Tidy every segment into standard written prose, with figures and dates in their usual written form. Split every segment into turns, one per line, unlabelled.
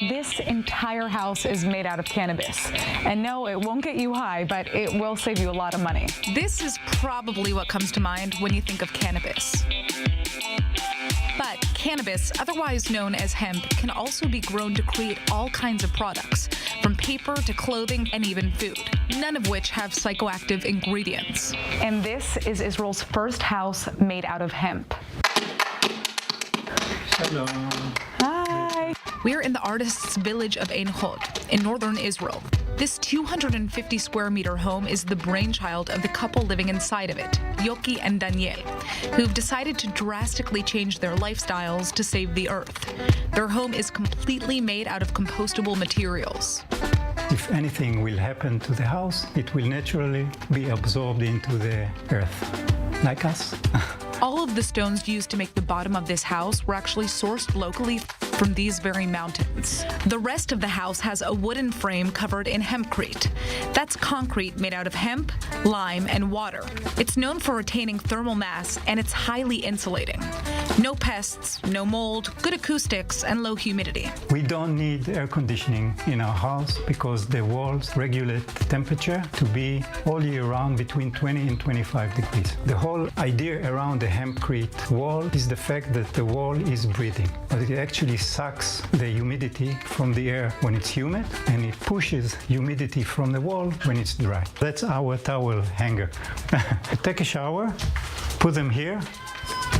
This entire house is made out of cannabis. And no, it won't get you high, but it will save you a lot of money.
This is probably what comes to mind when you think of cannabis. But cannabis, otherwise known as hemp, can also be grown to create all kinds of products, from paper to clothing and even food, none of which have psychoactive ingredients.
And this is Israel's first house made out of hemp.
Hello.
Hi.
We're in the artists' village of Ein Hod in northern Israel. This 250 square meter home is the brainchild of the couple living inside of it, Yoki and Daniel, who've decided to drastically change their lifestyles to save the earth. Their home is completely made out of compostable materials.
If anything will happen to the house, it will naturally be absorbed into the earth, like us.
All of the stones used to make the bottom of this house were actually sourced locally from these very mountains. The rest of the house has a wooden frame covered in hempcrete. That's concrete made out of hemp, lime, and water. It's known for retaining thermal mass, and it's highly insulating. No pests, no mold, good acoustics, and low humidity.
We don't need air conditioning in our house because the walls regulate the temperature to be all year round between 20 and 25 degrees. The whole idea around the hempcrete wall is the fact that the wall is breathing, but it actually sucks the humidity from the air when it's humid, and it pushes humidity from the wall when it's dry. That's our towel hanger. Take a shower, put them here.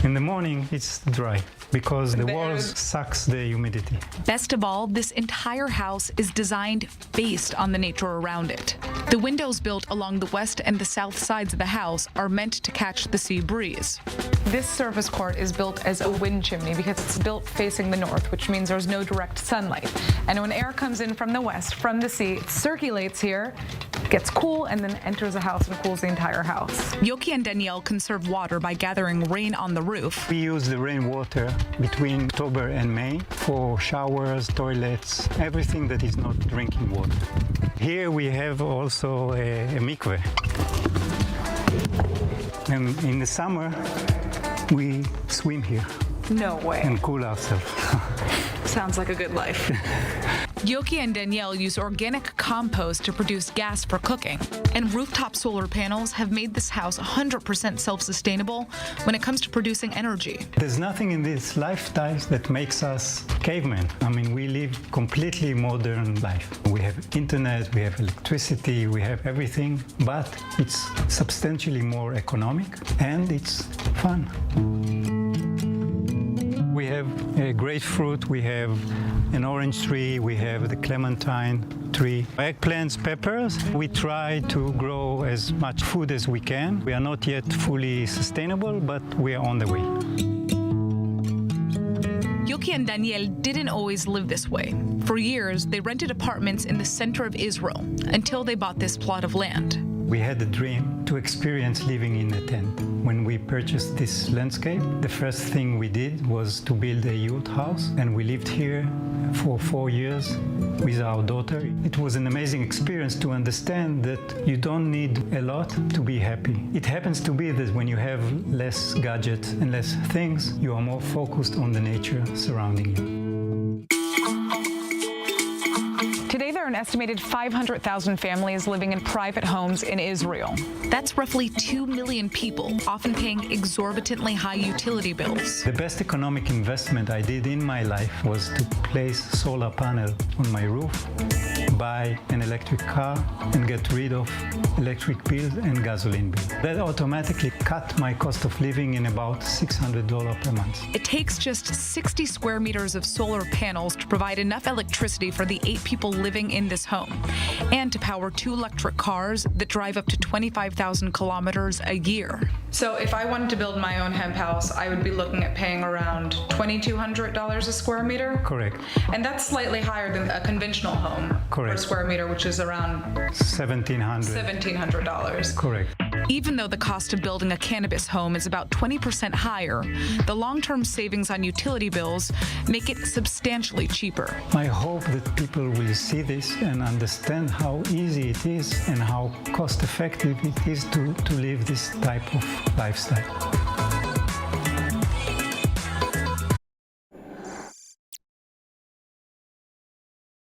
In the morning, it's dry because the walls sucks the humidity.
Best of all, this entire house is designed based on the nature around it. The windows built along the west and the south sides of the house are meant to catch the sea breeze.
This service court is built as a wind chimney because it's built facing the north, which means there's no direct sunlight. And when air comes in from the west, from the sea, it circulates here, gets cool, and then enters the house and cools the entire house.
Yoki and Danielle conserve water by gathering rain on the roof.
We use the rainwater between October and May for showers, toilets, everything that is not drinking water. Here we have also a mikveh. And in the summer, we swim here.
No way.
And cool ourselves.
Sounds like a good life.
Yoki and Danielle use organic compost to produce gas for cooking, and rooftop solar panels have made this house 100% self-sustainable when it comes to producing energy.
There's nothing in this lifestyle that makes us cavemen. I mean, we live completely modern life. We have internet, we have electricity, we have everything, but it's substantially more economic and it's fun. We have a grapefruit, we have an orange tree, we have the clementine tree, eggplants, peppers. We try to grow as much food as we can. We are not yet fully sustainable, but we are on the way.
Yoki and Danielle didn't always live this way. For years, they rented apartments in the center of Israel until they bought this plot of land.
We had a dream to experience living in a tent. When we purchased this landscape, the first thing we did was to build a youth house, and we lived here for 4 years with our daughter. It was an amazing experience to understand that you don't need a lot to be happy. It happens to be that when you have less gadgets and less things, you are more focused on the nature surrounding you.
Today, there are an estimated 500,000 families living in private homes in Israel.
That's roughly 2 million people, often paying exorbitantly high utility bills.
The best economic investment I did in my life was to place solar panel on my roof, buy an electric car, and get rid of electric bills and gasoline bills. That automatically cut my cost of living in about $600 per month.
It takes just 60 square meters of solar panels to provide enough electricity for the 8 people living in this home, and to power 2 electric cars that drive up to 25,000 kilometers a year.
So if I wanted to build my own hemp house, I would be looking at paying around $2,200 a square meter?
Correct.
And that's slightly higher than a conventional home per square meter, which is around $1,700.
Correct.
Even though the cost of building a cannabis home is about 20% higher, the long-term savings on utility bills make it substantially cheaper.
I hope that people will see this and understand how easy it is and how cost-effective it is to live this type of lifestyle.